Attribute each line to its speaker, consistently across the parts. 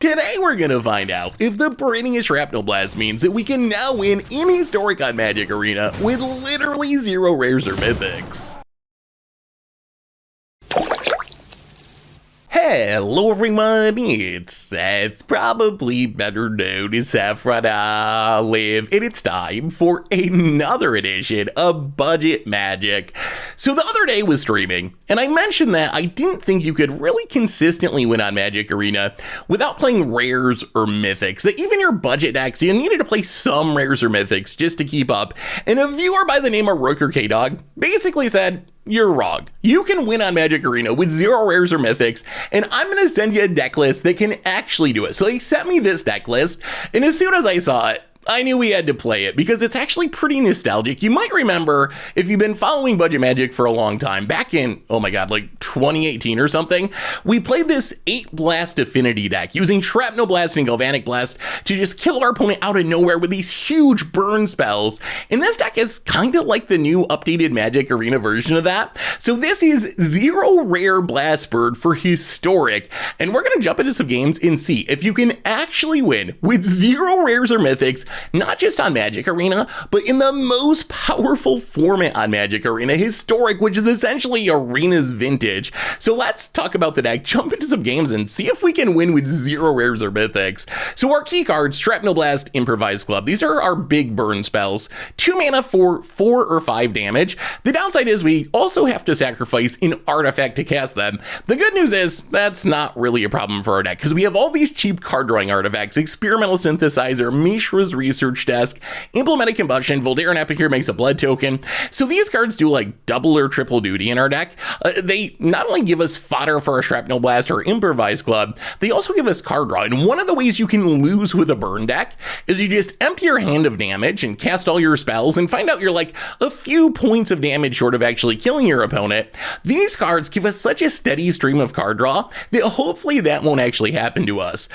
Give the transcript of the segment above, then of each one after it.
Speaker 1: Today we're gonna find out if the prettiest Shrapnel Blast means that we can now win in Historic on Magic Arena with literally 0 rares or mythics. Hello everyone, it's Seth, probably better known as Saffron Olive, and it's time for another edition of Budget Magic. So the other day was streaming, and I mentioned that I didn't think you could really consistently win on Magic Arena without playing rares or mythics, that even your budget decks, you needed to play some rares or mythics just to keep up, and a viewer by the name of Rooker K-Dog basically said, you're wrong. You can win on Magic Arena with 0 rares or mythics, and I'm going to send you a deck list that can actually do it. So they sent me this deck list, and as soon as I saw it, I knew we had to play it because it's actually pretty nostalgic. You might remember, if you've been following Budget Magic for a long time, back in, oh my god, like 2018 or something, we played this 8 Blast Affinity deck using Shrapnel Blast and Galvanic Blast to just kill our opponent out of nowhere with these huge burn spells. And this deck is kind of like the new updated Magic Arena version of that. So this is 0 rare Blast Bird for Historic, and we're going to jump into some games and see if you can actually win with 0 rares or mythics, not just on Magic Arena, but in the most powerful format on Magic Arena, Historic, which is essentially Arena's vintage. So let's talk about the deck, jump into some games, and see if we can win with 0 rares or mythics. So our key cards, Shrapnel Blast, Improvise Club. These are our big burn spells. 2 mana for 4 or 5 damage. The downside is we also have to sacrifice an artifact to cast them. The good news is that's not really a problem for our deck, because we have all these cheap card drawing artifacts, Experimental Synthesizer, Mishra's Research Desk, Implemented Combustion, Voldaren Epicure makes a blood token. So these cards do like double or triple duty in our deck. They not only give us fodder for a Shrapnel Blast or Improvise Club, they also give us card draw. And one of the ways you can lose with a burn deck is you just empty your hand of damage and cast all your spells and find out you're like a few points of damage short of actually killing your opponent. These cards give us such a steady stream of card draw that hopefully that won't actually happen to us.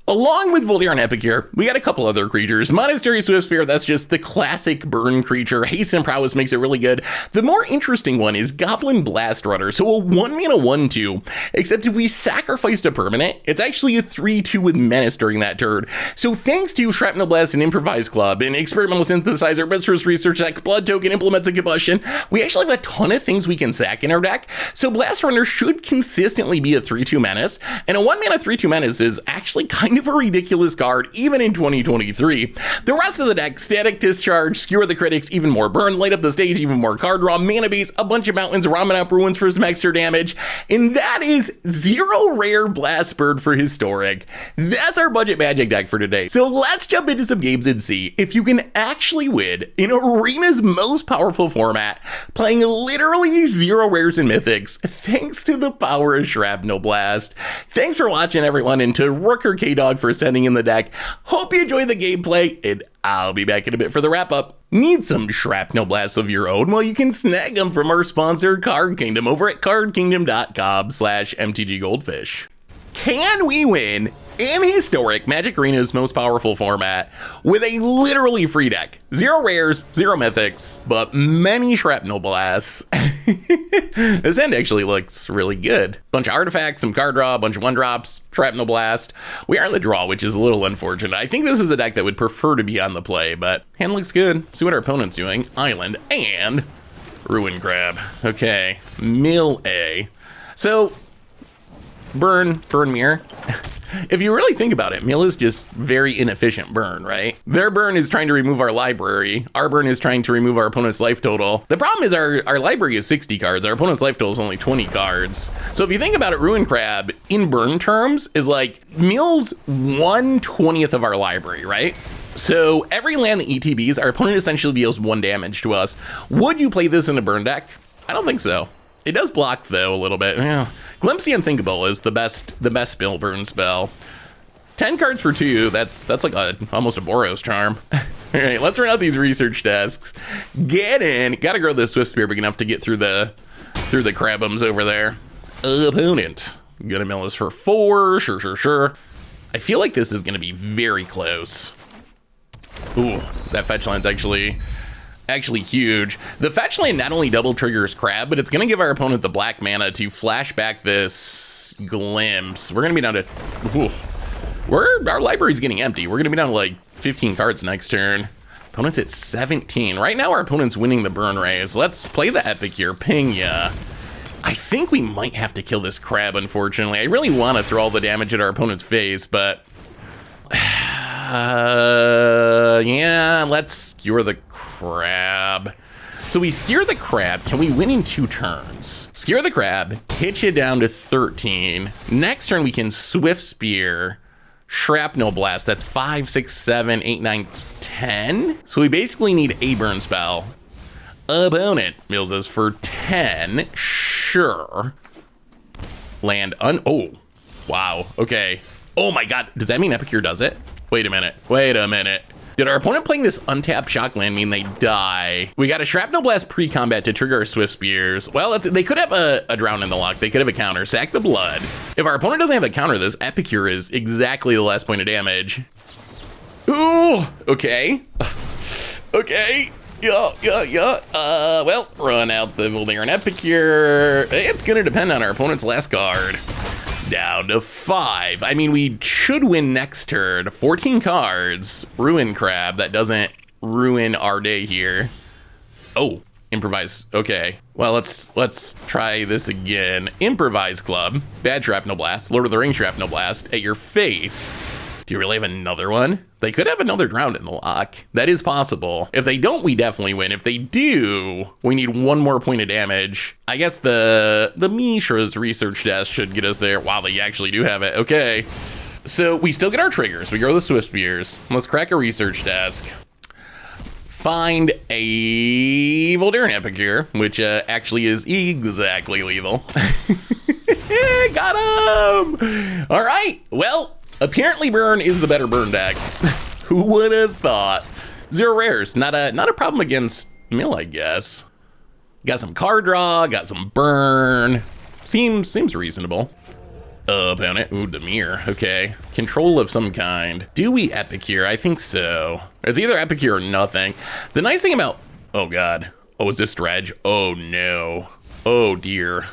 Speaker 1: Along with Voldaren Epicure, we got a couple other creatures. Monastery Swiftspear, that's just the classic burn creature. Haste and Prowess makes it really good. The more interesting one is Goblin Blast Runner. So a 1 mana 1/2, except if we sacrificed a permanent, it's actually a 3/2 with Menace during that turn. So thanks to Shrapnel Blast and Improvise Club and Experimental Synthesizer, Mistress Research Deck, Blood Token, Implements a Combustion, we actually have a ton of things we can sack in our deck. So Blast Runner should consistently be a 3/2 Menace, and a 1 mana 3/2 Menace is actually kind of a ridiculous card even in 2023. The rest of the deck, Static Discharge, Skewer the Critics, even more burn, Light Up the Stage, even more card draw, Mana Base, a bunch of mountains, Ramen Up Ruins for some extra damage, and that is 0 rare Blast Bird for Historic. That's our Budget Magic deck for today. So let's jump into some games and see if you can actually win in Arena's most powerful format, playing literally 0 rares and mythics, thanks to the power of Shrapnel Blast. Thanks for watching, everyone, and to Rooker K-Dog for sending in the deck. Hope you enjoy the gameplay, and I'll be back in a bit for the wrap-up. Need some Shrapnel Blasts of your own? Well, you can snag them from our sponsor, Card Kingdom, over at cardkingdom.com/MTG Goldfish. Can we win in Historic, Magic Arena's most powerful format, with a literally free deck? 0 rares, 0 mythics, but many Shrapnel Blasts. This end actually looks really good. Bunch of artifacts, some card draw, a bunch of 1-drops, Shrapnel Blast. We are in the draw, which is a little unfortunate. I think this is a deck that would prefer to be on the play, but hand looks good. See what our opponent's doing. Island and Ruin Crab. Okay, Mill A. So, burn mirror. If you really think about it, Mill is just very inefficient burn, right? Their burn is trying to remove our library. Our burn is trying to remove our opponent's life total. The problem is our library is 60 cards. Our opponent's life total is only 20 cards. So if you think about it, Ruin Crab in burn terms is like Mill's 1/20th of our library, right? So every land that ETBs, our opponent essentially deals 1 damage to us. Would you play this in a burn deck? I don't think so. It does block though a little bit. Yeah. Glimpse the Unthinkable is the best spell burn spell. 10 cards for 2, that's like almost a Boros charm. All right, let's run out these research desks. Get in. Gotta grow this Swiftspear big enough to get through the crabums over there. Opponent. Gonna mill this for 4. Sure. I feel like this is gonna be very close. Ooh, that fetch line's actually huge. The fetch land not only double triggers Crab, but it's going to give our opponent the black mana to flash back this Glimpse. We're going to be down to... Ooh. Our library's getting empty. We're gonna be down to like 15 cards next turn. Opponent's at 17. Right now our opponent's winning the burn raise. Let's play the epic here, ping ya. I think we might have to kill this crab, unfortunately. I really want to throw all the damage at our opponent's face, but... yeah, let's skewer the crab. So we skewer the crab. Can we win in 2 turns? Skewer the crab, hit you down to 13. Next turn we can Swift Spear, Shrapnel Blast. That's 5, 6, 7, 8, 9, 10. So we basically need a burn spell. Opponent mills us for 10. Sure. Land oh, wow. Okay. Oh my god. Does that mean Epicure does it? Wait a minute. Wait a minute. Did our opponent playing this untapped shock land mean they die? We got a Shrapnel Blast pre-combat to trigger our Swift Spears. Well, they could have a drown in the lock. They could have a counter. Sack the blood. If our opponent doesn't have a counter, this Epicure is exactly the last point of damage. Ooh, okay. Okay. Yeah. Well, run out the Voldair and Epicure. It's gonna depend on our opponent's last card. Down to 5. I mean, we should win next turn. 14 cards. Ruin Crab. That doesn't ruin our day here. Oh, improvise. Okay. Well, let's try this again. Improvise Club. Bad Shrapnel Blast. Lord of the Rings Shrapnel Blast at your face. Do you really have another one? They could have another drown in the lock. That is possible. If they don't, we definitely win. If they do, we need 1 more point of damage. I guess the Mishra's research desk should get us there. Wow, they actually do have it. Okay. So we still get our triggers. We grow the Swift Spears. Let's crack a research desk. Find a Voldair Epicure, which actually is exactly lethal. Got him! All right, well, apparently burn is the better burn deck. Who would have thought? 0 rares, not a problem against mill, I guess. Got some card draw, got some burn. Seems reasonable. Opponent, ooh, Demir, okay. Control of some kind. Do we Epicure? I think so. It's either Epicure or nothing. The nice thing about, oh god. Oh, is this dredge? Oh no. Oh dear.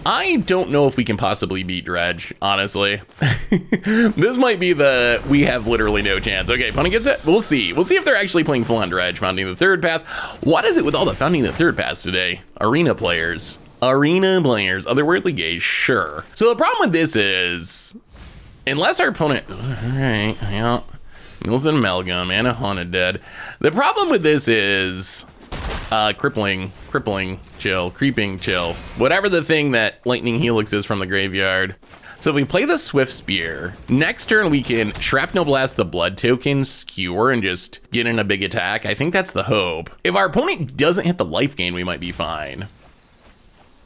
Speaker 1: I don't know if we can possibly beat dredge, honestly. This might be we have literally no chance. Okay, opponent gets it. We'll see. We'll see if they're actually playing full on dredge, founding the third path. What is it with all the founding the third paths today? Arena players, otherworldly gaze, sure. So the problem with this is, unless our opponent, all right, yeah, Mills and Amalgam and a Haunted Dead. The problem with this is, crippling chill, creeping chill, whatever the thing that Lightning Helix is from the graveyard. So if we play the Swift Spear, next turn we can Shrapnel Blast the blood token, skewer, and just get in a big attack. I think that's the hope. If our opponent doesn't hit the life gain, we might be fine.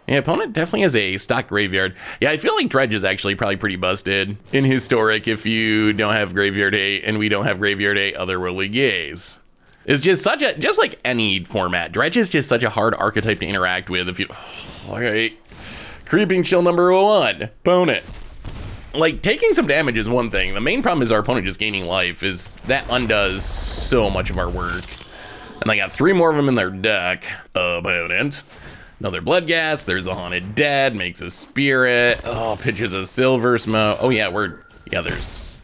Speaker 1: Yeah, opponent definitely has a stock graveyard. Yeah, I feel like dredge is actually probably pretty busted in Historic if you don't have Graveyard 8 and we don't have Graveyard 8 Otherworldly Gaze. It's just just like any format, dredge is just such a hard archetype to interact with. If you, all right, creeping chill number 1, opponent. Like, taking some damage is one thing. The main problem is our opponent just gaining life. Is that undoes so much of our work. And they got 3 more of them in their deck. Opponent. Another blood gas. There's a Haunted Dead. Makes a spirit. Oh, pitches a silver smoke. Oh yeah, there's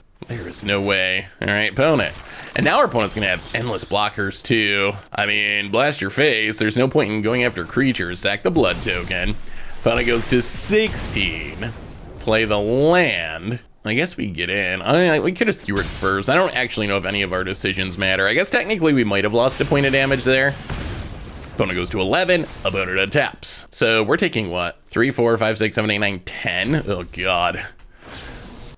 Speaker 1: no way. All right, opponent. And now our opponent's gonna have endless blockers too. I mean, blast your face. There's no point in going after creatures. Sack the blood token. Opponent goes to 16. Play the land. I guess we get in. We could have skewered first. I don't actually know if any of our decisions matter. I guess technically we might have lost a point of damage there. Opponent goes to 11. Opponent taps. So we're taking what? 3, 4, 5, 6, 7, 8, 9, 10. Oh god.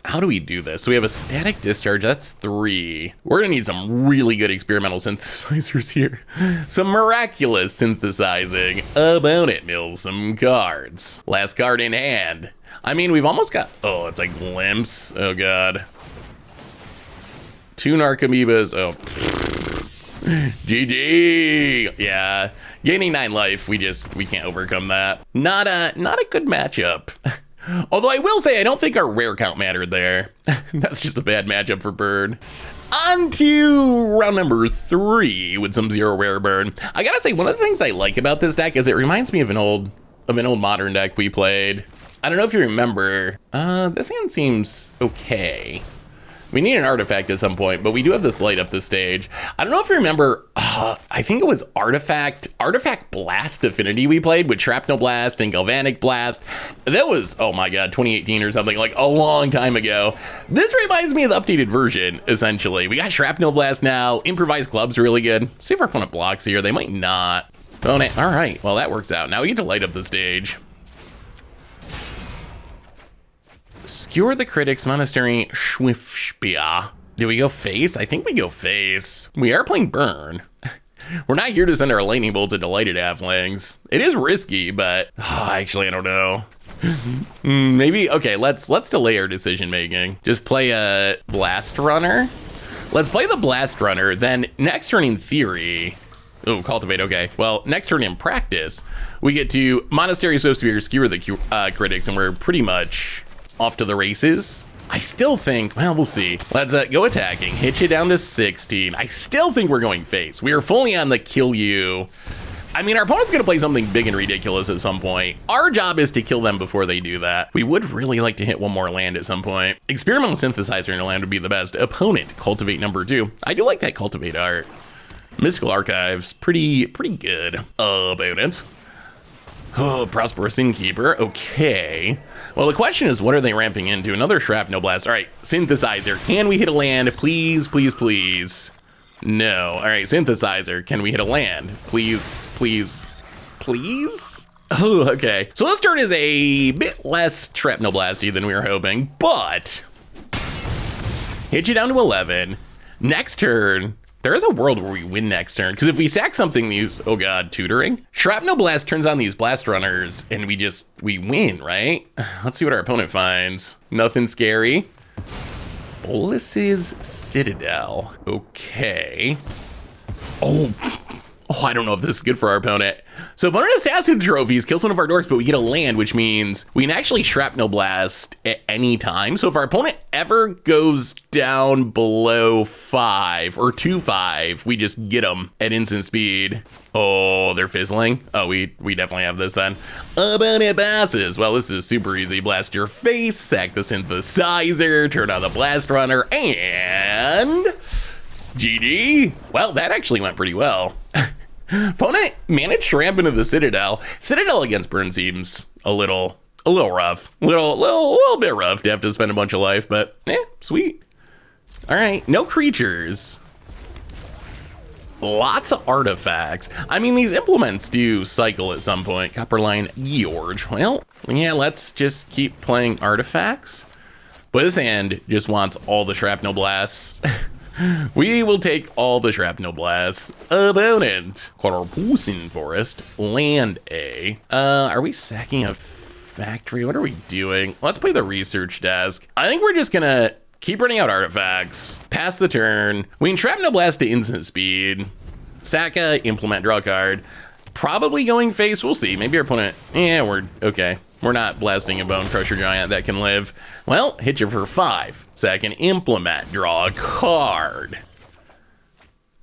Speaker 1: How do we do this? So we have a static discharge, that's 3. We're gonna need some really good experimental synthesizers here. Some miraculous synthesizing. Opponent mills some cards. Last card in hand. I mean, we've almost got, oh, it's a glimpse. Oh god. 2 Narcomoebas, oh. GG. Yeah, gaining 9 life, we can't overcome that. Not a good matchup. Although I will say, I don't think our rare count mattered there. That's just a bad matchup for Bird. On to round number 3 with some 0 rare burn. I gotta say, one of the things I like about this deck is it reminds me of an old modern deck we played. I don't know if you remember, this hand seems okay. We need an artifact at some point, but we do have this light up this stage. I don't know if you remember, I think it was Artifact Blast Affinity we played with Shrapnel Blast and Galvanic Blast. That was, oh my god, 2018 or something, like a long time ago. This reminds me of the updated version, essentially. We got Shrapnel Blast now. Improvised Club's really good. See if our opponent blocks here. They might not. Opponent, all right, well that works out. Now we get to light up the stage. Skewer the Critics, Monastery, Schwifspia. Do we go face? I think we go face. We are playing Burn. We're not here to send our lightning bolts into Lighted Halflings. It is risky, but actually, I don't know. Maybe, okay, let's delay our decision making. Just play a Blast Runner. Let's play the Blast Runner, then next turn in theory. Oh, Cultivate, okay. Well, next turn in practice, we get to Monastery, Swiftspear, Skewer the Critics, and we're pretty much off to the races. I still think, well, we'll see. Let's go attacking, hit you down to 16. I still think we're going face. We are fully on the kill you. I mean, our opponent's gonna play something big and ridiculous at some point. Our job is to kill them before they do that. We would really like to hit one more land at some point. Experimental Synthesizer in a land would be the best. Opponent, Cultivate number 2. I do like that Cultivate art. Mystical Archives, pretty good. Opponent. Oh, Prosperous Innkeeper, okay. Well, the question is, what are they ramping into? Another Shrapnel Blast. All right, Synthesizer, can we hit a land? Please, please, please. No, all right, Synthesizer, can we hit a land? Please, please, please? Oh, okay. So this turn is a bit less Shrapnel Blasty than we were hoping, but hit you down to 11. Next turn, there is a world where we win next turn, because if we sack something, these, oh god, tutoring. Shrapnel Blast turns on these Blast Runners, and we win, right? Let's see what our opponent finds. Nothing scary. Bolus's Citadel, okay. Oh, I don't know if this is good for our opponent. So opponent assassin trophies kills one of our dorks, but we get a land, which means we can actually Shrapnel Blast at any time. So if our opponent ever goes down below 5 or 2-5, we just get them at instant speed. Oh, they're fizzling. Oh, we definitely have this then. Opponent passes. Well, this is super easy. Blast your face, sack the Synthesizer, turn on the Blast Runner, and GG. Well, that actually went pretty well. Opponent managed to ramp into the Citadel. Citadel against Burn seems a little rough. Little bit rough to have to spend a bunch of life, but sweet. All right, no creatures. Lots of artifacts. I mean, these implements do cycle at some point. Copperline George. Well, yeah, let's just keep playing artifacts. But this hand just wants all the Shrapnel Blasts. We will take all the Shrapnel Blasts. Opponent. Corpusin Forest. Land A. Are we sacking a factory? What are we doing? Let's play the research desk. I think we're just gonna keep running out artifacts. Pass the turn. We can Shrapnel Blast to instant speed. Sack a, implement, draw a card. Probably going face, we'll see. Maybe our opponent, we're okay. We're not blasting a Bone Crusher Giant that can live. Well, hit you for 5. Second, implement, draw a card.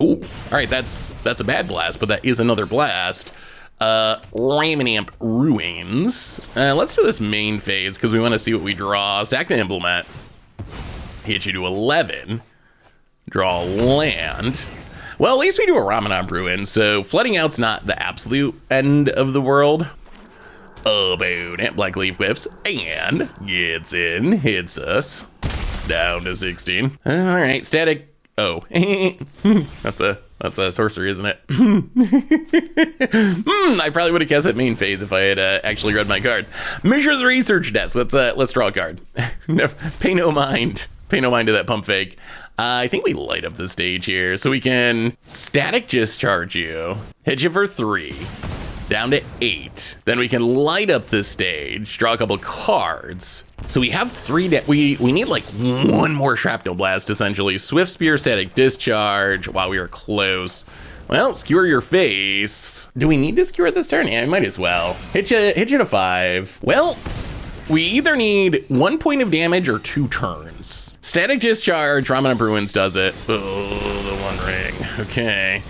Speaker 1: Ooh, all right, that's a bad blast, but that is another blast. Raminamp Ruins. Let's do this main phase because we want to see what we draw. Sack the implement. Hit you to 11. Draw land. Well, at least we do a Raminamp Ruin, so flooding out's not the absolute end of the world. Opponent, Black Leaf Cliffs, and gets in, hits us, down to 16. All right, static, oh, that's a sorcery, isn't it? I probably would have guessed at main phase if I had actually read my card. Mishra's Research Desk, let's draw a card. Pay no mind to that pump fake. I think we light up the stage here, so we can static discharge you, hit you for 3. Down to 8. Then we can light up the stage, draw a couple cards. So we have 3, we need like 1 more Shrapnel Blast, essentially. Swift Spear, Static Discharge. Wow, we are close. Well, skewer your face. Do we need to skewer this turn? Yeah, I might as well. Hit you to 5. Well, we either need 1 point of damage or 2 turns. Static Discharge, Raminamp Ruins does it. Oh, the 1 ring, okay.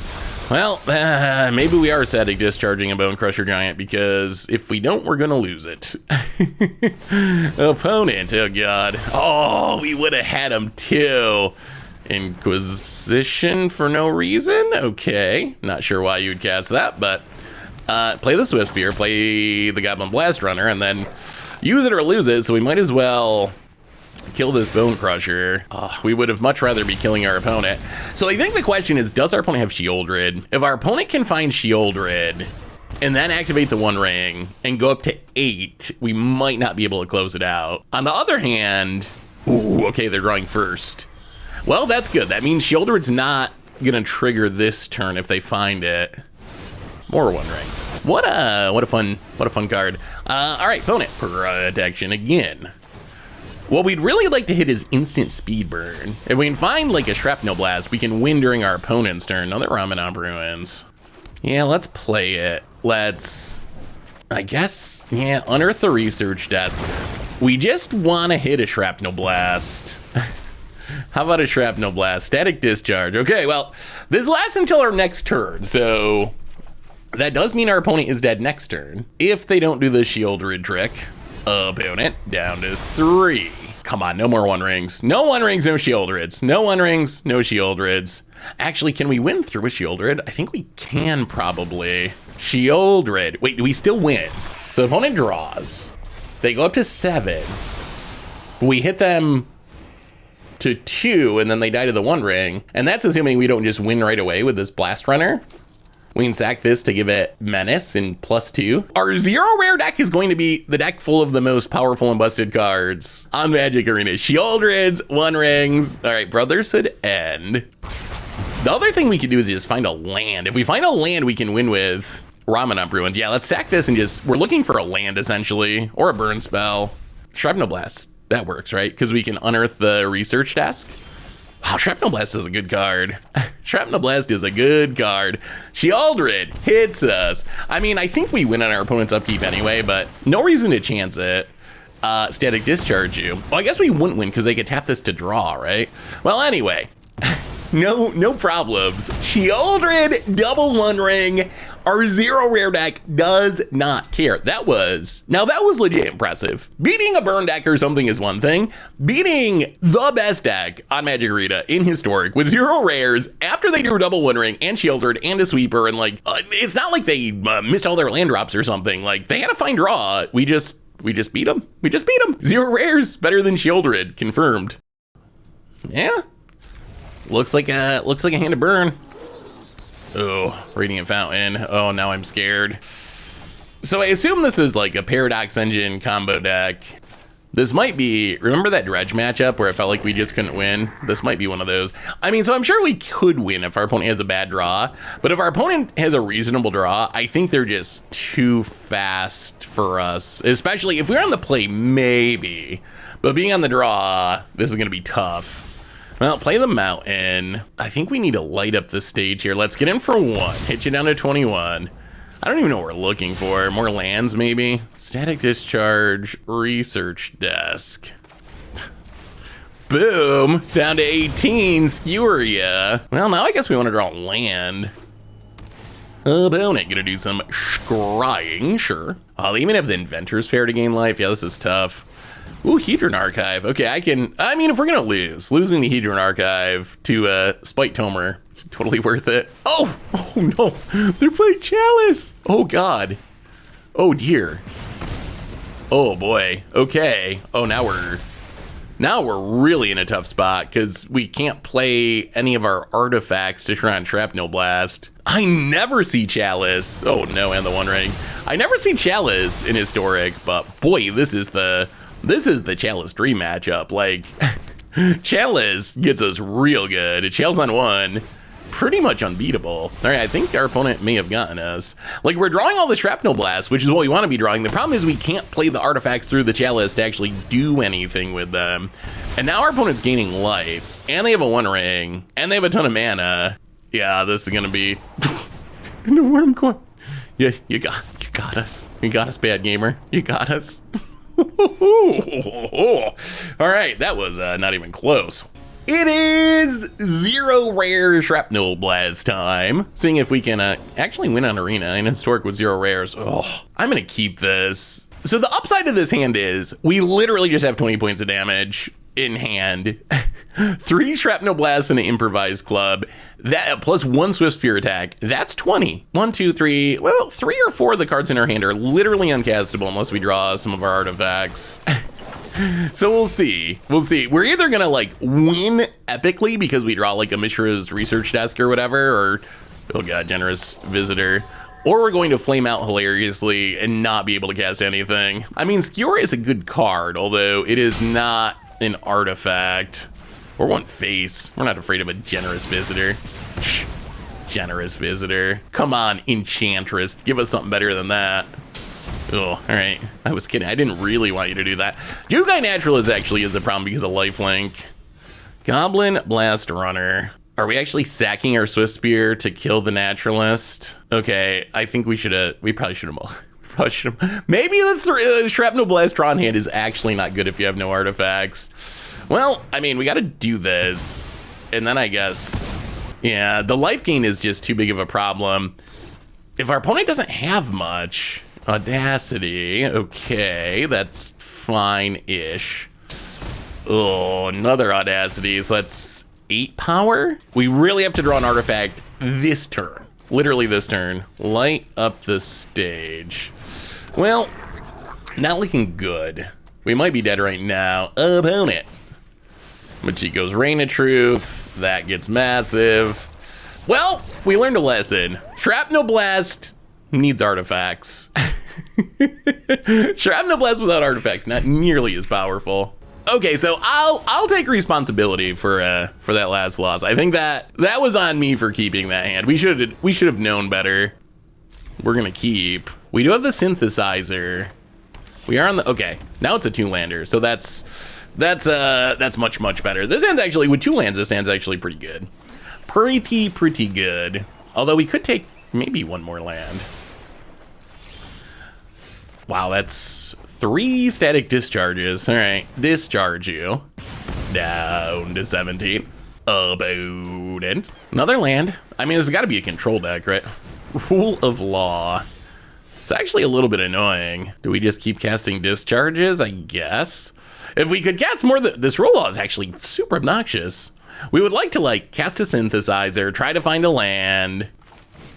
Speaker 1: Well, maybe we are static discharging a Bone Crusher Giant, because if we don't, we're gonna lose it. Opponent, oh god. Oh, we would have had him too. Inquisition for no reason? Okay, not sure why you would cast that, but play the Swift Spear, play the Goblin Blast Runner, and then use it or lose it, so we might as well kill this Bone Crusher. We would have much rather be killing our opponent. So I think the question is, does our opponent have Shieldred? If our opponent can find Shieldred and then activate the One Ring and go up to 8, we might not be able to close it out. On the other hand, ooh, okay, they're drawing first. Well, that's good. That means Shieldred's not gonna trigger this turn if they find it. More One Rings. What a fun card. All right, opponent protection again. What we'd really like to hit is instant speed burn. If we can find like a Shrapnel Blast, we can win during our opponent's turn. Another Ramanop Ruins. Yeah, let's play it. Let's, I guess, yeah, unearth the research desk. We just want to hit a Shrapnel Blast. How about a Shrapnel Blast? Static discharge. Okay, well, this lasts until our next turn, so that does mean our opponent is dead next turn. If they don't do the Shieldred trick. Opponent down to 3. Come on, no more One Rings. No One Rings, no Shieldreds. No One Rings, no Shieldreds. Actually, can we win through a Shieldred? I think we can probably. Shieldred. Wait, do we still win? So opponent draws. They go up to 7. We hit them to 2, and then they die to the One Ring. And that's assuming we don't just win right away with this Blast Runner. We can sack this to give it Menace and +2. Our 0 rare deck is going to be the deck full of the most powerful and busted cards on Magic Arena. Shieldreds, One Rings. All right, Brotherhood end. The other thing we could do is just find a land. If we find a land we can win with Ramanop Ruins. Yeah, let's sack this and just, we're looking for a land essentially, or a burn spell. Shrapnel Blast, that works, right? Because we can unearth the research desk. Wow, Shrapnel Blast is a good card. Shrapnel Blast is a good card. Shieldred hits us. I mean, I think we win on our opponent's upkeep anyway, but no reason to chance it. Static discharge you. Well, I guess we wouldn't win because they could tap this to draw, right? Well, anyway, no problems. Shieldred, double One Ring. Our 0 rare deck does not care. That was legit impressive. Beating a burn deck or something is one thing. Beating the best deck on Magic Arena in Historic with 0 rares after they drew double One Ring and Shieldred and a sweeper, and like, it's not like they missed all their land drops or something. Like, they had a fine draw. We just beat them. We just beat them. 0 rares, better than Shieldred, confirmed. Yeah. Looks like a hand of burn. Oh, Radiant Fountain. Oh, now I'm scared. So I assume this is like a Paradox Engine combo deck. This might be, remember that dredge matchup where it felt like we just couldn't win? This might be one of those. I mean, so I'm sure we could win if our opponent has a bad draw, but if our opponent has a reasonable draw, I think they're just too fast for us, especially if we're on the play, maybe. But being on the draw, this is gonna be tough. Well, play the mountain. I think we need to light up the stage here. Let's get in for 1. Hit you down to 21. I don't even know what we're looking for. More lands, maybe? Static discharge, research desk. Boom, down to 18, skewer ya. Well, now I guess we want to draw land. Opponent gonna do some scrying, sure. They even have the Inventor's Fair to gain life. Yeah, this is tough. Ooh, Hedron Archive. Okay, I mean, if we're gonna losing the Hedron Archive to Spite Tomer, totally worth it. Oh no, they're playing Chalice. Oh God. Oh dear. Oh boy. Okay. Oh, now we're really in a tough spot because we can't play any of our artifacts to try and Shrapnel Blast. I never see Chalice. Oh no, and the One Ring. I never see Chalice in Historic, but boy, this is the Chalice Dream matchup. Like, Chalice gets us real good. Chalice on 1, pretty much unbeatable. All right, I think our opponent may have gotten us. Like, we're drawing all the Shrapnel Blasts, which is what we want to be drawing. The problem is we can't play the artifacts through the Chalice to actually do anything with them. And now our opponent's gaining life, and they have a One Ring, and they have a ton of mana. Yeah, this is gonna be in the Worm Coin. Yeah, you got us. You got us, bad gamer. You got us. All right, that was not even close. It is 0 rare Shrapnel Blast time. Seeing if we can actually win on Arena in Historic with 0 rares. Oh, I'm gonna keep this. So the upside of this hand is we literally just have 20 points of damage in hand. 3 Shrapnel Blasts and an Improvised Club. That plus 1 Swift Spear attack. That's 20. 1, 2, 3. Well, 3 or 4 of the cards in our hand are literally uncastable unless we draw some of our artifacts. So we'll see. We'll see. We're either gonna like win epically because we draw like a Mishra's Research Desk or whatever, or oh god, Generous Visitor, or we're going to flame out hilariously and not be able to cast anything. I mean, Skewer is a good card, although it is not an artifact or one face. We're not afraid of a Generous Visitor. Shh. Generous Visitor. Come on, Enchantress. Give us something better than that. Oh, all right. I was kidding. I didn't really want you to do that. Jugai Naturalist actually is a problem because of lifelink. Goblin Blast Runner. Are we actually sacking our Swift Spear to kill the Naturalist? Okay, I think we probably should have. Maybe the Shrapnel Blast drawn hand is actually not good if you have no artifacts. Well, I mean, we got to do this. And then I guess, yeah, the life gain is just too big of a problem. If our opponent doesn't have much, Audacity, okay, that's fine-ish. Oh, another Audacity, so that's 8 power? We really have to draw an artifact this turn. Literally this turn. Light up the stage. Well, not looking good. We might be dead right now. Opponent. Machiko's Reign of Truth. That gets massive. Well, we learned a lesson. Shrapnel Blast needs artifacts. Shrapnel Blast without artifacts, not nearly as powerful. Okay, so I'll take responsibility for that last loss. I think that was on me for keeping that hand. We should have known better. We're gonna keep. We do have the Synthesizer. We are on the okay. Now it's a 2-lander, so that's much better. This hand's actually with 2 lands. This hand's actually pretty good. Pretty good. Although we could take maybe 1 more land. Wow, that's 3 static discharges. All right, discharge you. Down to 17. Opponent. Another land. I mean, there's got to be a control deck, right? Rule of Law. It's actually a little bit annoying. Do we just keep casting discharges? I guess. If we could cast more, this Rule of Law is actually super obnoxious. We would like to like cast a Synthesizer, try to find a land.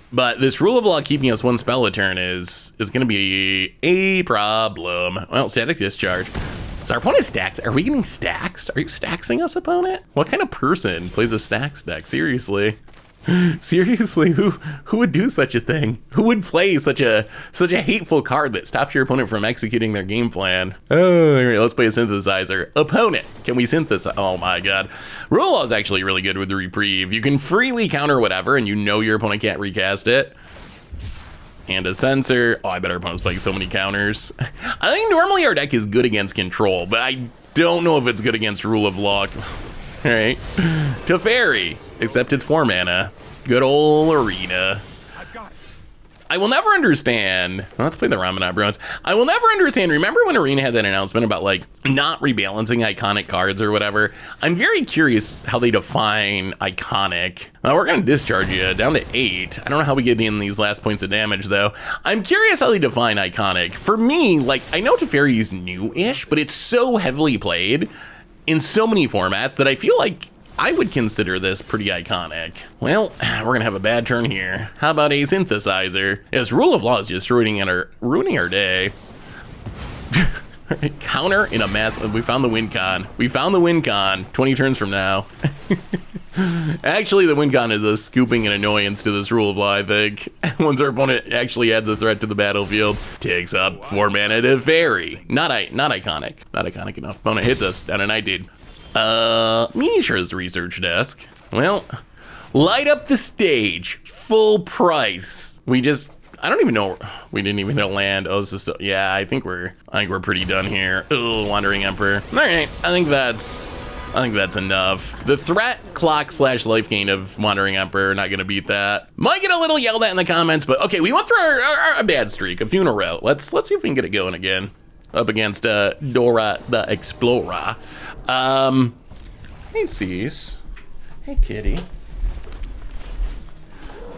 Speaker 1: But this Rule of Law keeping us 1 spell a turn is going to be a problem. Well, static discharge. So our opponent stacks. Are we getting stacks? Are you staxing us, opponent? What kind of person plays a stacks deck? Seriously. Seriously, who would do such a thing? Who would play such a hateful card that stops your opponent from executing their game plan? Oh, all right, let's play a Synthesizer. Opponent, can we synthesize? Oh my god. Rule Law is actually really good with the Reprieve. You can freely counter whatever, and you know your opponent can't recast it. And a Censor. Oh, I bet our opponent's playing so many counters. I think normally our deck is good against control, but I don't know if it's good against Rule of Law. All right. Teferi, except it's 4 mana. Good old Arena. I will never understand. Let's play the Ramanat Bruins. I will never understand. Remember when Arena had that announcement about like not rebalancing iconic cards or whatever? I'm very curious how they define iconic. We're going to discharge you down to 8. I don't know how we get in these last points of damage though. I'm curious how they define iconic. For me, like I know Teferi's new-ish, but it's so heavily played in so many formats that I feel like I would consider this pretty iconic. Well, we're gonna have a bad turn here. How about a Synthesizer? Yes, Rule of Law is just ruining our day. Counter in a mass. We found the win con. We found the win con. 20 turns from now. Actually, the win con is a scooping an annoyance to this Rule of Law, I think. Once our opponent actually adds a threat to the battlefield. Takes up 4 mana to Fairy. Not iconic. Not iconic enough. Opponent hits us down to 19. Mishra's Research Desk. Well, light up the stage. Full price. I don't even know. We didn't even hit a land. Oh, this is yeah, I think we're pretty done here. Oh, Wandering Emperor. All right, I think that's enough. The threat clock / life gain of Wandering Emperor, not gonna beat that. Might get a little yelled at in the comments, but okay, we went through our bad streak, a few in a row. Let's see if we can get it going again. Up against Dora the Explorer. Hey, Cease. Hey, kitty.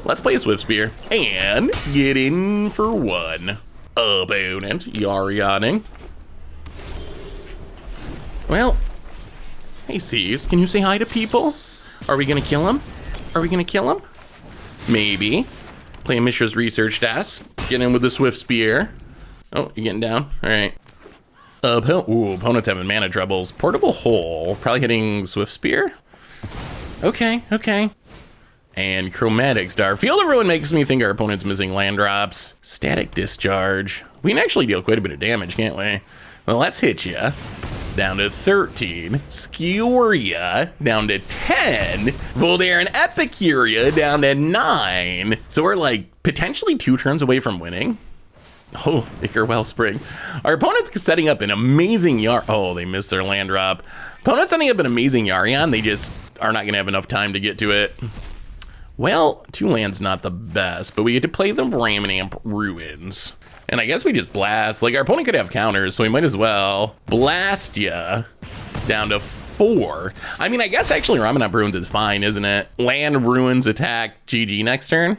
Speaker 1: Let's play a Swift Spear and get in for one. Opponent Yarianing. Well, hey, Cease, can you say hi to people? Are we gonna kill him? Are we gonna kill him? Maybe. Play Mishra's research desk. Get in with the Swift Spear. Oh, you getting down? All right. Opponents having mana troubles. Portable Hole. Probably hitting Swift Spear. Okay. And Chromatic Star. Field of Ruin makes me think our opponent's missing land drops. Static Discharge. We can actually deal quite a bit of damage, can't we? Well, let's hit ya. Down to 13. Skewer ya down to 10. Voldaire and Epicuria down to 9. So we're like potentially 2 turns away from winning. Oh, Ichor Wellspring. Our opponent's setting up an amazing Oh, they missed their land drop. Opponent's setting up an amazing Yarion. They just are not going to have enough time to get to it. Well, 2 lands not the best, but we get to play the Raminamp Ruins. And I guess we just blast. Like, our opponent could have counters, so we might as well blast ya down to 4. I mean, I guess actually Raminamp Ruins is fine, isn't it? Land Ruins attack GG next turn.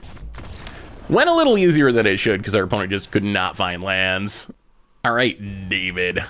Speaker 1: Went a little easier than it should because our opponent just could not find lands. All right, David.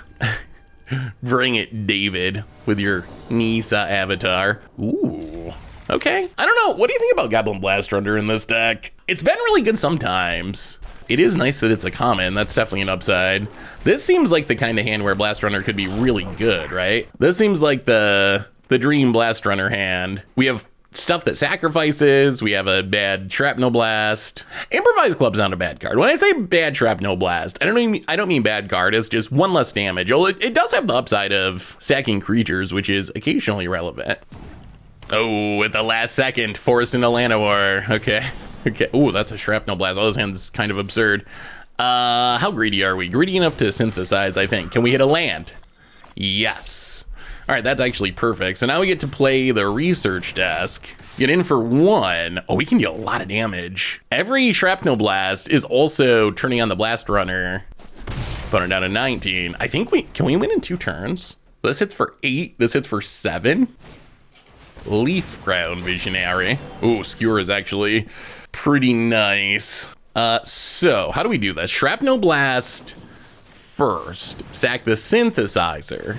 Speaker 1: Bring it, David, with your Nisa avatar. Ooh, okay. I don't know. What do you think about Goblin Blast Runner in this deck? It's been really good sometimes. It is nice that it's a common. That's definitely an upside. This seems like the kind of hand where Blast Runner could be really good, right? This seems like the dream Blast Runner hand. We have stuff that sacrifices. We have a bad Shrapnel Blast. Improvise Club's not a bad card. When I say bad Shrapnel Blast, I don't mean bad card. It's just 1 less damage. Oh, it does have the upside of sacking creatures, which is occasionally relevant. Oh, at the last second, forced into Llanowar. Okay. Oh, that's a Shrapnel Blast. Oh, this hand's kind of absurd. How greedy are we? Greedy enough to synthesize, I think. Can we hit a land? Yes. All right, that's actually perfect. So now we get to play the research desk. Get in for 1. Oh, we can deal a lot of damage. Every Shrapnel Blast is also turning on the Blast Runner. Put it down to 19. I think can we win in 2 turns? This hits for 8. This hits for 7. Leaf Crown Visionary. Ooh, Skewer is actually pretty nice. So how do we do this? Shrapnel Blast first. Sack the Synthesizer.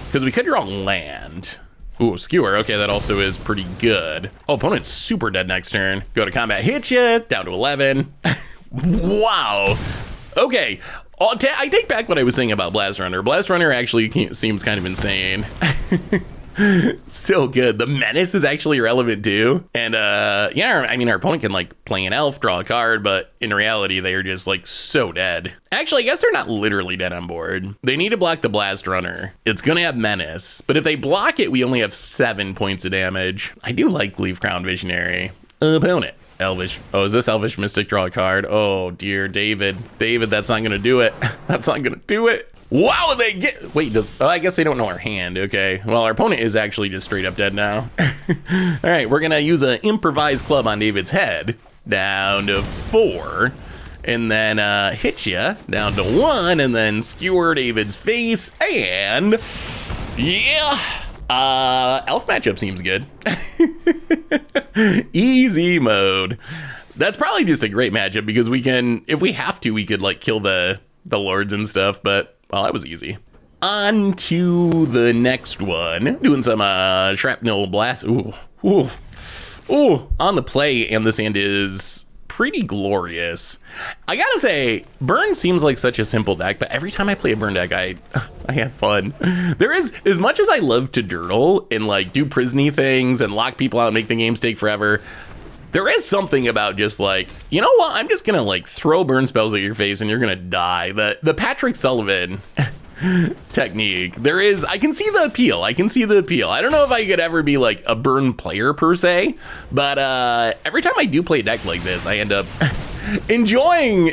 Speaker 1: Because we could draw land. Ooh, Skewer. Okay, that also is pretty good. Oh, opponent's super dead next turn. Go to combat, hit ya, down to 11. Wow. Okay, I take back what I was saying about Blast Runner. Blast Runner actually seems kind of insane. So good. The Menace is actually relevant too. And yeah, I mean, our opponent can like play an elf, draw a card, but in reality, they are just like so dead. Actually, I guess they're not literally dead on board. They need to block the Blast Runner. It's gonna have Menace, but if they block it, we only have 7 points of damage. I do like Leaf Crown Visionary. Opponent. Elvish. Oh, is this Elvish Mystic? Draw a card. Oh dear, David. David, that's not gonna do it. That's not gonna do it. Wow, they get... Wait, I guess they don't know our hand. Okay. Well, our opponent is actually just straight up dead now. All right, we're going to use an Improvised Club on David's head. Down to 4. And then hit ya. Down to 1. And then skewer David's face. And... yeah. Elf matchup seems good. Easy mode. That's probably just a great matchup because we can... If we have to, we could, like, kill the lords and stuff, but... Well, that was easy. On to the next one. Doing some Shrapnel Blast. Ooh. On the play, and this hand is pretty glorious. I gotta say, Burn seems like such a simple deck, but every time I play a Burn deck, I have fun. There is, as much as I love to dirtle and like do prisony things and lock people out and make the games take forever, there is something about just like, you know what? I'm just gonna like throw burn spells at your face and you're gonna die. The Patrick Sullivan technique. There is, I can see the appeal. I don't know if I could ever be like a burn player per se, but every time I do play a deck like this, I end up enjoying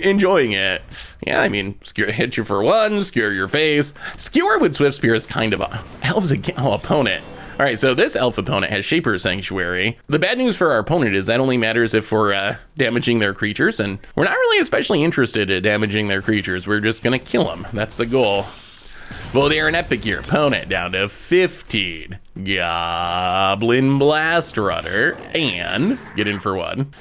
Speaker 1: it. Yeah, I mean, skewer, hit you for 1, skewer your face. Skewer with Swift Spear is kind of elves again. Oh, opponent. All right, so this elf opponent has Shaper's Sanctuary. The bad news for our opponent is that only matters if we're damaging their creatures, and we're not really especially interested in damaging their creatures. We're just gonna kill them. That's the goal. Voldaire and Epic, your opponent, down to 15. Goblin Blast Runner, and get in for one.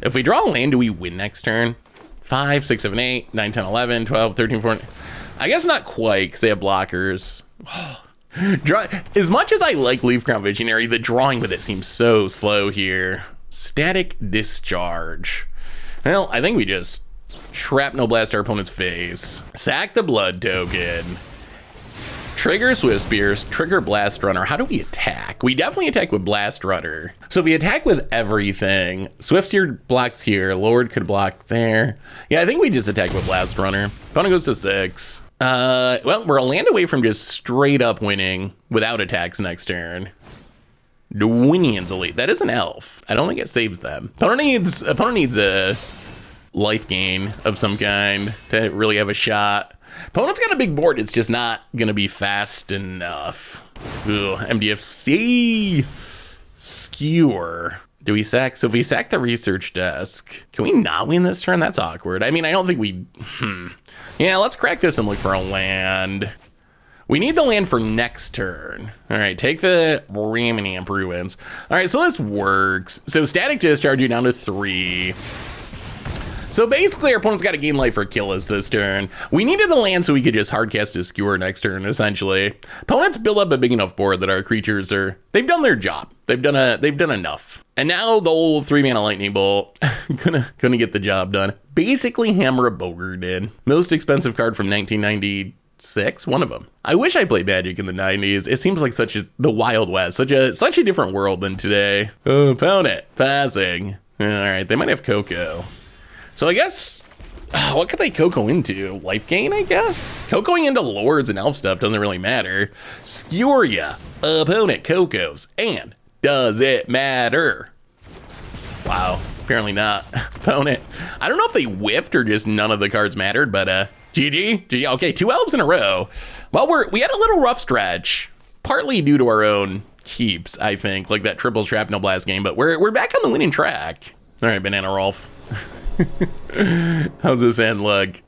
Speaker 1: If we draw a land, do we win next turn? 5, 6, 7, 8, 9, 10, 11, 12, 13, 14. I guess not quite, because they have blockers. As much as I like Leaf Crown Visionary, the drawing with it seems so slow here. Static Discharge. Well, I think we just Shrapnel Blast our opponent's face. Sack the Blood token. Trigger Swift Spears, trigger Blast Runner. How do we attack? We definitely attack with Blast Runner. So if we attack with everything, Swift Spear blocks here, Lord could block there. Yeah, I think we just attack with Blast Runner. Opponent goes to 6. Well, we're a land away from just straight up winning without attacks next turn. Dwinian's Elite. That is an elf. I don't think it saves them. Opponent needs a life gain of some kind to really have a shot. Opponent's got a big board. It's just not gonna be fast enough. Ooh, MDFC. Skewer. Do we sack? So if we sack the research desk, can we not win this turn? That's awkward. I mean, I don't think we... Yeah, let's crack this and look for a land. We need the land for next turn. All right, take the Ramnamp Ruins. All right, so this works. So static discharge you down to 3. So basically, our opponent's got to gain life or kill us this turn. We needed the land so we could just hardcast a Skewer next turn, essentially. Opponents build up a big enough board that our creatures are... They've done their job. They've done enough. And now the old 3-mana Lightning Bolt gonna get the job done. Basically hammer a Bogard in. Most expensive card from 1996, one of them. I wish I played Magic in the 90s. It seems like the Wild West, such a different world than today. Opponent passing. All right, they might have Coco. So I guess, what could they Coco into? Life gain, I guess? Cocoing into Lords and Elf stuff doesn't really matter. Skewer ya. Opponent Cocos. And does it matter? Wow, apparently not. Opponent. I don't know if they whiffed or just none of the cards mattered, but GG. Okay, 2 elves in a row. Well, we had a little rough stretch, partly due to our own keeps, I think, like that triple Shrapnel Blast game, but we're back on the winning track. All right, Banana Rolf. How's this end look?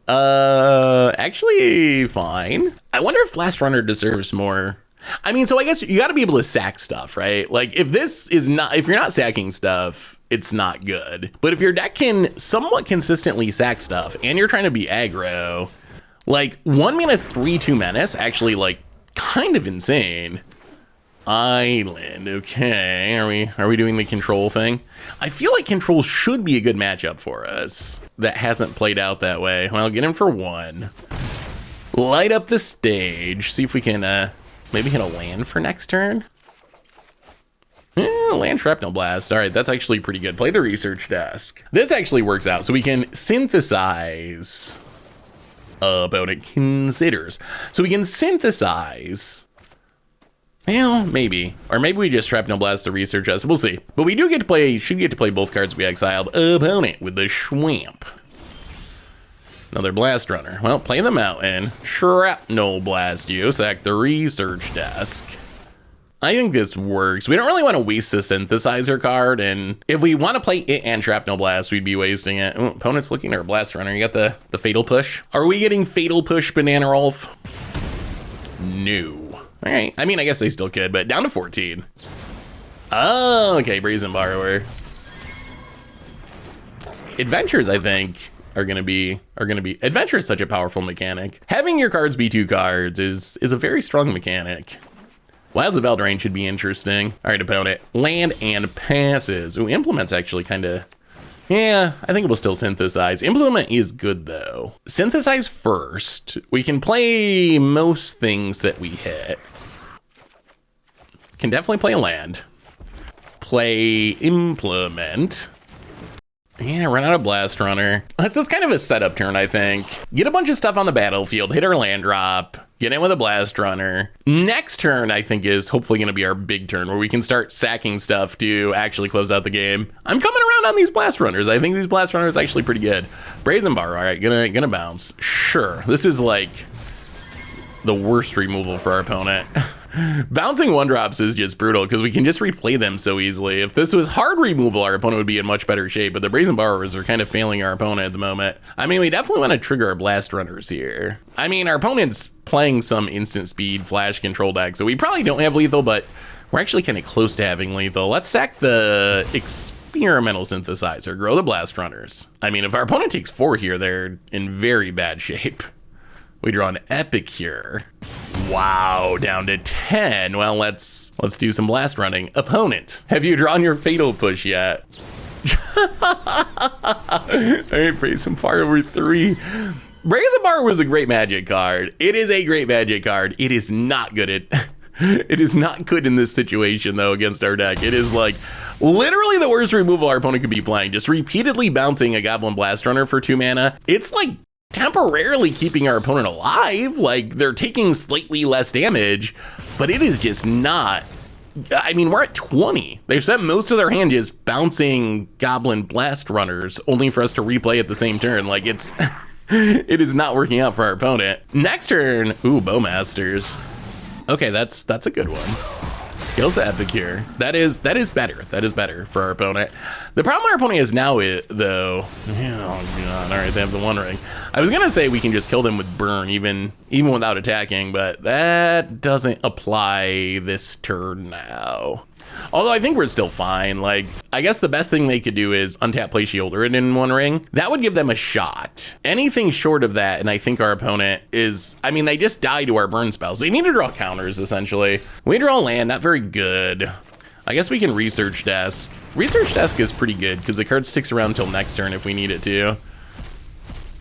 Speaker 1: Actually fine. I wonder if Blast Runner deserves more. I mean, so I guess you got to be able to sack stuff, right? Like if you're not sacking stuff, it's not good. But if your deck can somewhat consistently sack stuff and you're trying to be aggro, like 1 mana 3/2 menace, actually like kind of insane. Island, okay. Are we doing the control thing? I feel like control should be a good matchup for us. That hasn't played out that way. Well, get in for 1. Light up the stage. See if we can maybe hit a land for next turn. Land Shrapnel Blast. All right, that's actually pretty good. Play the research desk. This actually works out. So we can synthesize. Opponent considers. So we can synthesize. Well, maybe. Or maybe we just Shrapnel Blast the research desk. We'll see. But we should get to play both cards we exiled. Opponent with the Schwamp. Another Blast Runner. Well, play the Mountain. Shrapnel Blast you. Sack the research desk. I think this works. We don't really want to waste the Synthesizer card, and if we want to play it and Shrapnel Blast, we'd be wasting it. Ooh, opponent's looking at our Blast Runner. You got the Fatal Push? Are we getting Fatal Push, Banana Rolf? No. All right. I mean, I guess they still could, but down to 14. Oh, okay. Brazen Borrower. Adventures, I think, are gonna be. Adventure is such a powerful mechanic. Having your cards be 2 cards is a very strong mechanic. Wilds of Eldraine should be interesting. All right, opponent. Land and passes. Ooh, Implement's actually kind of... Yeah, I think we'll still synthesize. Implement is good, though. Synthesize first. We can play most things that we hit. Can definitely play a land. Play Implement. Yeah, run out of Blast Runner. This is kind of a setup turn, I think. Get a bunch of stuff on the battlefield, hit our land drop, get in with a Blast Runner. Next turn, I think, is hopefully going to be our big turn where we can start sacking stuff to actually close out the game. I'm coming around on these Blast Runners. I think these Blast Runners are actually pretty good. Brazen Bar, all right, gonna bounce. Sure, this is like the worst removal for our opponent. Bouncing 1-drops is just brutal because we can just replay them so easily. If this was hard removal, our opponent would be in much better shape, but the Brazen Borrowers are kind of failing our opponent at the moment. I mean, we definitely want to trigger our Blast Runners here. I mean, our opponent's playing some instant speed flash control deck, so we probably don't have lethal, but we're actually kind of close to having lethal. Let's sack the Experimental Synthesizer, grow the Blast Runners. I mean, if our opponent takes 4 here, they're in very bad shape. We draw an Epicure. Wow, down to 10. Well, let's do some blast running. Opponent, have you drawn your Fatal Push yet? All right, Brazen Borrower 3. Brazen Borrower was a great Magic card. It is a great Magic card. It is not good at... It is not good in this situation, though, against our deck. It is, like, literally the worst removal our opponent could be playing. Just repeatedly bouncing a Goblin Blast Runner for 2 mana. It's, like, temporarily keeping our opponent alive. Like, they're taking slightly less damage, but it is just not... I mean, we're at 20. They've spent most of their hand just bouncing Goblin Blast Runners, only for us to replay at the same turn. Like, it's... it is not working out for our opponent. Next turn, ooh, Bowmasters. Okay, that's a good one. Kills the Epicure. That is better. That is better for our opponent. The problem our opponent has now is, though, oh god, all right, they have the One Ring. I was gonna say we can just kill them with Burn, even without attacking, but that doesn't apply this turn now. Although I think we're still fine. Like, I guess the best thing they could do is untap, play Shieldred in One Ring. That would give them a shot. Anything short of that, and I think our opponent is... I mean, they just die to our burn spells. They need to draw counters, essentially. We draw land, not very good. I guess we can Research Desk. Research Desk is pretty good, because the card sticks around until next turn if we need it to.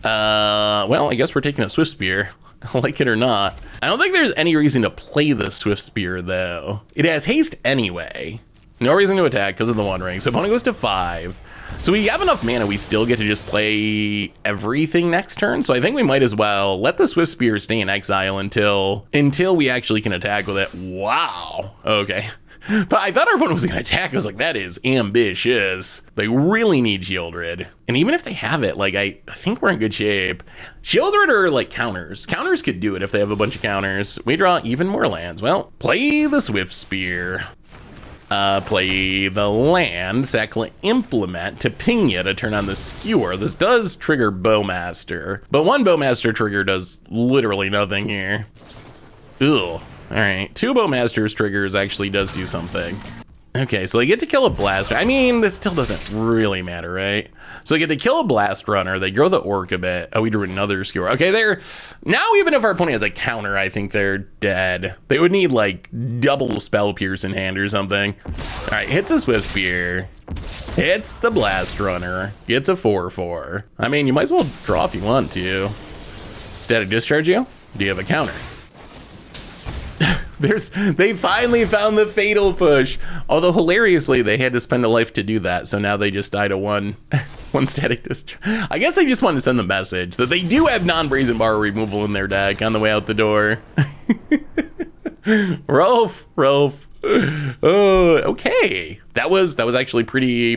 Speaker 1: Well, I guess we're taking a Swift Spear. Like it or not. I don't think there's any reason to play the Swift Spear, though. It has haste anyway. No reason to attack because of the One Ring. So opponent goes to 5. So we have enough mana, we still get to just play everything next turn. So I think we might as well let the Swift Spear stay in exile until we actually can attack with it. Wow. Okay. But I thought our opponent was going to attack. I was like, that is ambitious. They really need Shieldred. And even if they have it, like, I think we're in good shape. Shieldred are like counters. Counters could do it if they have a bunch of counters. We draw even more lands. Well, play the Swift Spear. Play the land, sack Implement to ping you to turn on the Skewer. This does trigger Bowmaster. But one Bowmaster trigger does literally nothing here. Ugh. All right, 2 Bowmasters triggers actually does do something. Okay, so they get to kill a Blast. I mean, this still doesn't really matter, right? So they get to kill a Blast Runner. They grow the Orc a bit. Oh, we drew another Skewer. Okay, they're... Now, even if our opponent has a counter, I think they're dead. They would need, like, double Spell Pierce in hand or something. All right, hits a Swift Spear. Hits the Blast Runner. Gets a 4/4. I mean, you might as well draw if you want to. Static Discharge you? Do you have a counter? They finally found the Fatal Push. Although hilariously, they had to spend a life to do that, so now they just die to one Static Discharge. I guess they just wanted to send the message that they do have non-Brazen Borrower removal in their deck on the way out the door. Rolf. Oh, okay. That was actually pretty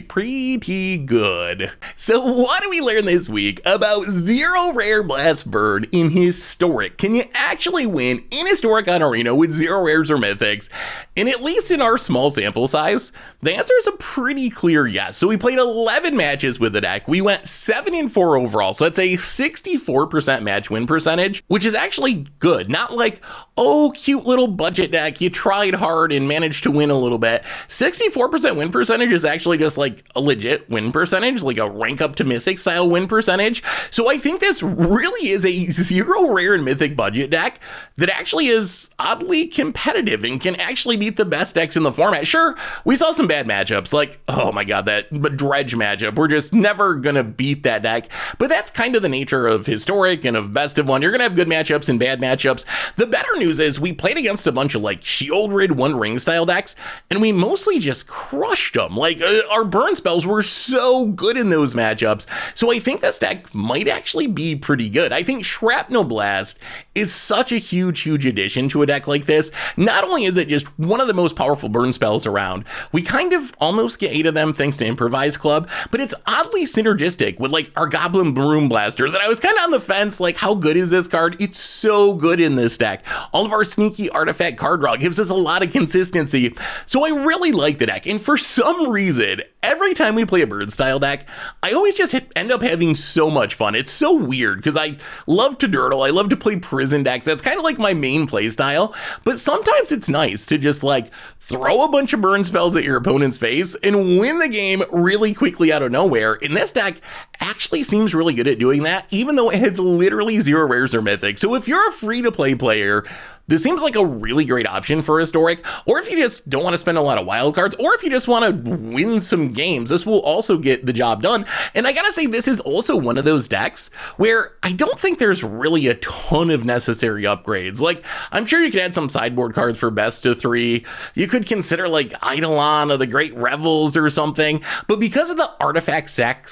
Speaker 1: good. So what do we learn this week about 0 rare Blast Bird in Historic? Can you actually win in Historic on Arena with 0 rares or mythics? And at least in our small sample size, the answer is a pretty clear yes. So we played 11 matches with the deck. We went 7-4 overall. So that's a 64% match win percentage, which is actually good. Not like, oh, cute little budget deck. You tried hard and managed to win a little bit. 64% win percentage is actually just like a legit win percentage, like a rank up to mythic style win percentage. So I think this really is a 0 rare and mythic budget deck that actually is oddly competitive and can actually beat the best decks in the format. Sure, we saw some bad matchups, like, oh my god, that dredge matchup. We're just never gonna beat that deck, but that's kind of the nature of Historic and of best of one. You're gonna have good matchups and bad matchups. The better news is we played against a bunch of like Shieldred One Ring style decks, and we mostly just crushed them. Like, our burn spells were so good in those matchups. So I think this deck might actually be pretty good. I think Shrapnel Blast is such a huge addition to a deck like this. Not only is it just one of the most powerful burn spells around, we kind of almost get 8 of them thanks to Improvise Club, but it's oddly synergistic with like our Goblin Broom Blaster that I was kind of on the fence, like how good is this card? It's so good in this deck. All of our sneaky artifact card draw gives us a lot of consistency. So I really like the deck, and for some reason, every time we play a bird style deck, I always just end up having so much fun. It's so weird because I love to dirtle, I love to play prison decks. That's kind of like my main play style, but sometimes it's nice to just like throw a bunch of burn spells at your opponent's face and win the game really quickly out of nowhere. And this deck actually seems really good at doing that, even though it has literally 0 rares or mythics. So if you're a free-to-play player, this seems like a really great option for Historic, or if you just don't want to spend a lot of wild cards, or if you just want to win some games, this will also get the job done. And I gotta say, this is also one of those decks where I don't think there's really a ton of necessary upgrades. Like, I'm sure you could add some sideboard cards for best of 3. You could consider like Eidolon or the Great Revels or something, but because of the artifact sack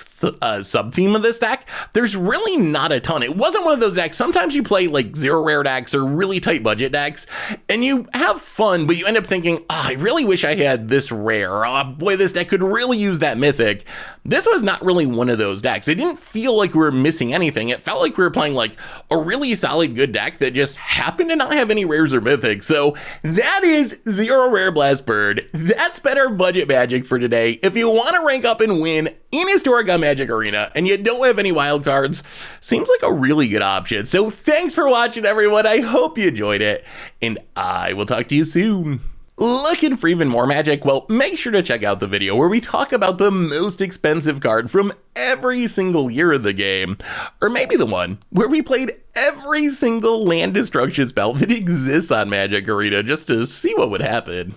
Speaker 1: sub-theme of this deck, there's really not a ton. It wasn't one of those decks. Sometimes you play like 0 rare decks or really tight budget decks and you have fun, but you end up thinking, oh, I really wish I had this rare. Oh boy, this deck could really use that mythic. This was not really one of those decks. It didn't feel like we were missing anything. It felt like we were playing like a really solid good deck that just happened to not have any rares or mythics. So that is 0 rare Blast Bird. That's better budget magic for today. If you want to rank up and win in Historic on MTG Arena and you don't have any wild cards, seems like a really good option. So thanks for watching, everyone. I hope you enjoyed it, and I will talk to you soon. Looking for even more magic? Well, make sure to check out the video where we talk about the most expensive card from every single year of the game, or maybe the one where we played every single land destruction spell that exists on MTG Arena just to see what would happen.